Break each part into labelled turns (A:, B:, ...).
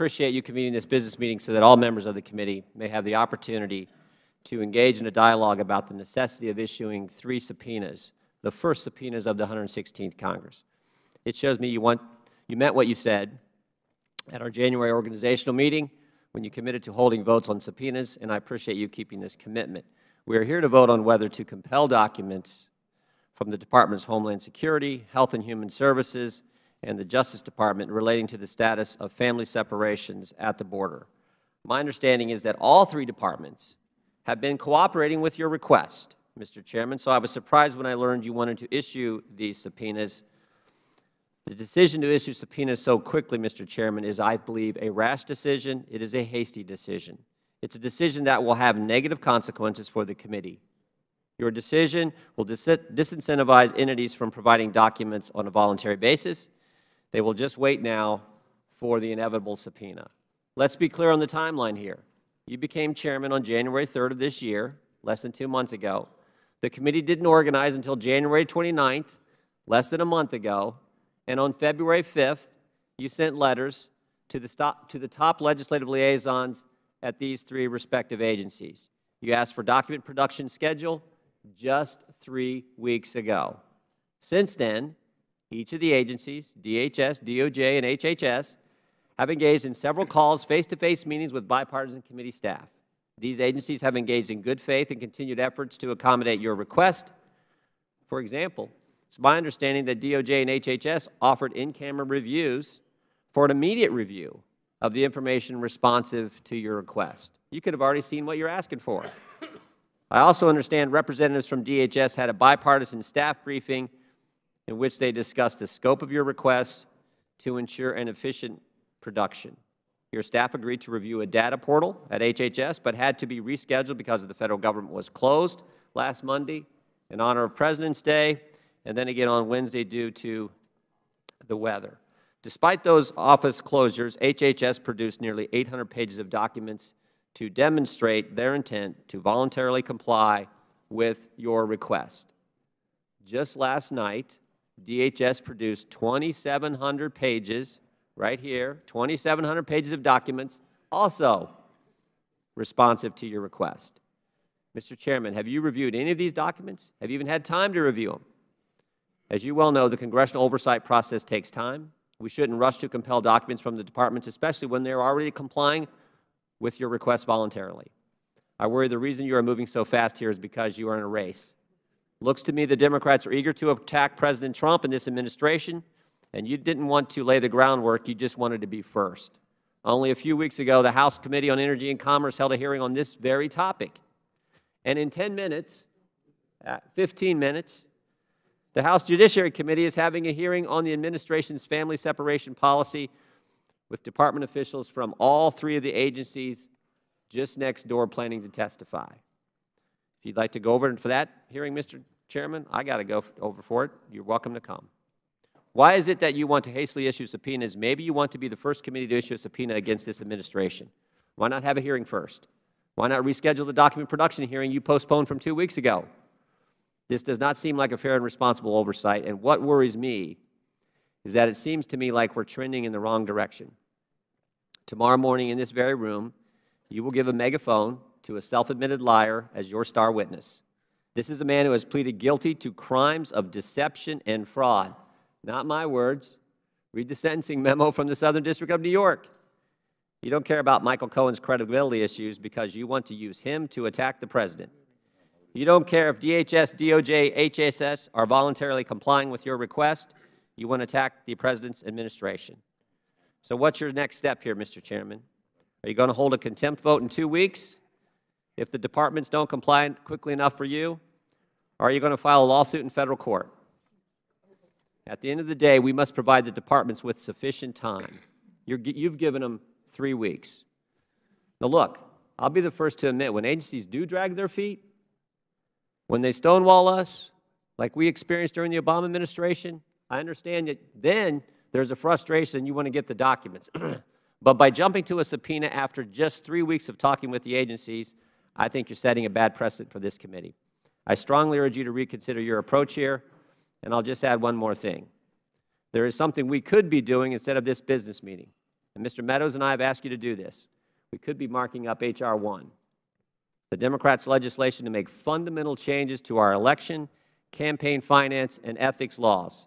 A: appreciate you convening this business meeting so that all members of the committee may have the opportunity to engage in a dialogue about the necessity of issuing 3 subpoenas, the first subpoenas of the 116th Congress. It shows me you meant what you said at our January organizational meeting when you committed to holding votes on subpoenas, and I appreciate you keeping this commitment. We are here to vote on whether to compel documents from the Departments of Homeland Security, Health and Human Services, and the Justice Department relating to the status of family separations at the border. My understanding is that all 3 departments have been cooperating with your request, Mr. Chairman, so I was surprised when I learned you wanted to issue these subpoenas. The decision to issue subpoenas so quickly, Mr. Chairman, is, I believe, a rash decision. It is a hasty decision. It's a decision that will have negative consequences for the committee. Your decision will disincentivize entities from providing documents on a voluntary basis. They will just wait now for the inevitable subpoena. Let's be clear on the timeline here. You became chairman on January 3rd of this year, less than 2 months ago. The committee didn't organize until January 29th, less than a month ago. And on February 5th, you sent letters to the top legislative liaisons at these 3 respective agencies. You asked for document production schedule just 3 weeks ago. Since then, each of the agencies, DHS, DOJ, and HHS, have engaged in several calls, face-to-face meetings with bipartisan committee staff. These agencies have engaged in good faith and continued efforts to accommodate your request. For example, it's my understanding that DOJ and HHS offered in-camera reviews for an immediate review of the information responsive to your request. You could have already seen what you're asking for. I also understand representatives from DHS had a bipartisan staff briefing in which they discussed the scope of your request to ensure an efficient production. Your staff agreed to review a data portal at HHS, but had to be rescheduled because the Federal Government was closed last Monday in honor of President's Day, and then again on Wednesday due to the weather. Despite those office closures, HHS produced nearly 800 pages of documents to demonstrate their intent to voluntarily comply with your request. Just last night, DHS produced 2,700 pages, right here, 2,700 pages of documents, also responsive to your request. Mr. Chairman, have you reviewed any of these documents? Have you even had time to review them? As you well know, the congressional oversight process takes time. We shouldn't rush to compel documents from the departments, especially when they are already complying with your request voluntarily. I worry the reason you are moving so fast here is because you are in a race. Looks to me the Democrats are eager to attack President Trump and this administration, and you didn't want to lay the groundwork. You just wanted to be first. Only a few weeks ago, the House Committee on Energy and Commerce held a hearing on this very topic. And in 10 minutes, 15 minutes, the House Judiciary Committee is having a hearing on the administration's family separation policy with department officials from all 3 of the agencies just next door planning to testify. If you'd like to go over for that hearing, Mr. Chairman, I got to go over for it. You're welcome to come. Why is it that you want to hastily issue subpoenas? Maybe you want to be the first committee to issue a subpoena against this administration. Why not have a hearing first? Why not reschedule the document production hearing you postponed from 2 weeks ago? This does not seem like a fair and responsible oversight, and what worries me is that it seems to me like we're trending in the wrong direction. Tomorrow morning in this very room, you will give a megaphone to a self-admitted liar as your star witness. This is a man who has pleaded guilty to crimes of deception and fraud. Not my words. Read the sentencing memo from the Southern District of New York. You don't care about Michael Cohen's credibility issues because you want to use him to attack the President. You don't care if DHS, DOJ, HHS are voluntarily complying with your request. You want to attack the President's administration. So what's your next step here, Mr. Chairman? Are you going to hold a contempt vote in 2 weeks if the departments don't comply quickly enough for you? Or are you going to file a lawsuit in Federal court? At the end of the day, we must provide the departments with sufficient time. You've given them 3 weeks. Now look, I'll be the first to admit when agencies do drag their feet, when they stonewall us, like we experienced during the Obama administration, I understand that then there's a frustration and you want to get the documents. But by jumping to a subpoena after just 3 weeks of talking with the agencies, I think you're setting a bad precedent for this committee. I strongly urge you to reconsider your approach here, and I'll just add one more thing. There is something we could be doing instead of this business meeting. and Mr. Meadows and I have asked you to do this, we could be marking up H.R. 1, the Democrats' legislation to make fundamental changes to our election, campaign finance, and ethics laws.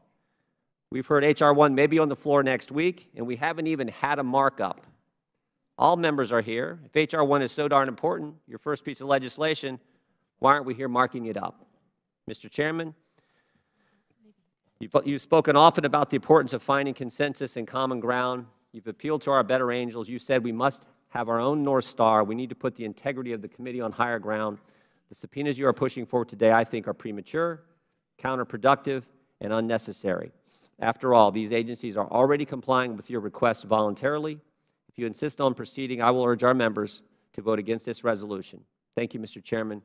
A: We've heard H.R. 1 may be on the floor next week, and we haven't even had a markup. All members are here. If H.R. 1 is so darn important, your first piece of legislation, why aren't we here marking it up? Mr. Chairman, you've spoken often about the importance of finding consensus and common ground. You've appealed to our better angels. You said we must have our own North Star. We need to put the integrity of the committee on higher ground. The subpoenas you are pushing forward today, I think, are premature, counterproductive, and unnecessary. After all, these agencies are already complying with your requests voluntarily. If you insist on proceeding, I will urge our members to vote against this resolution. Thank you, Mr. Chairman.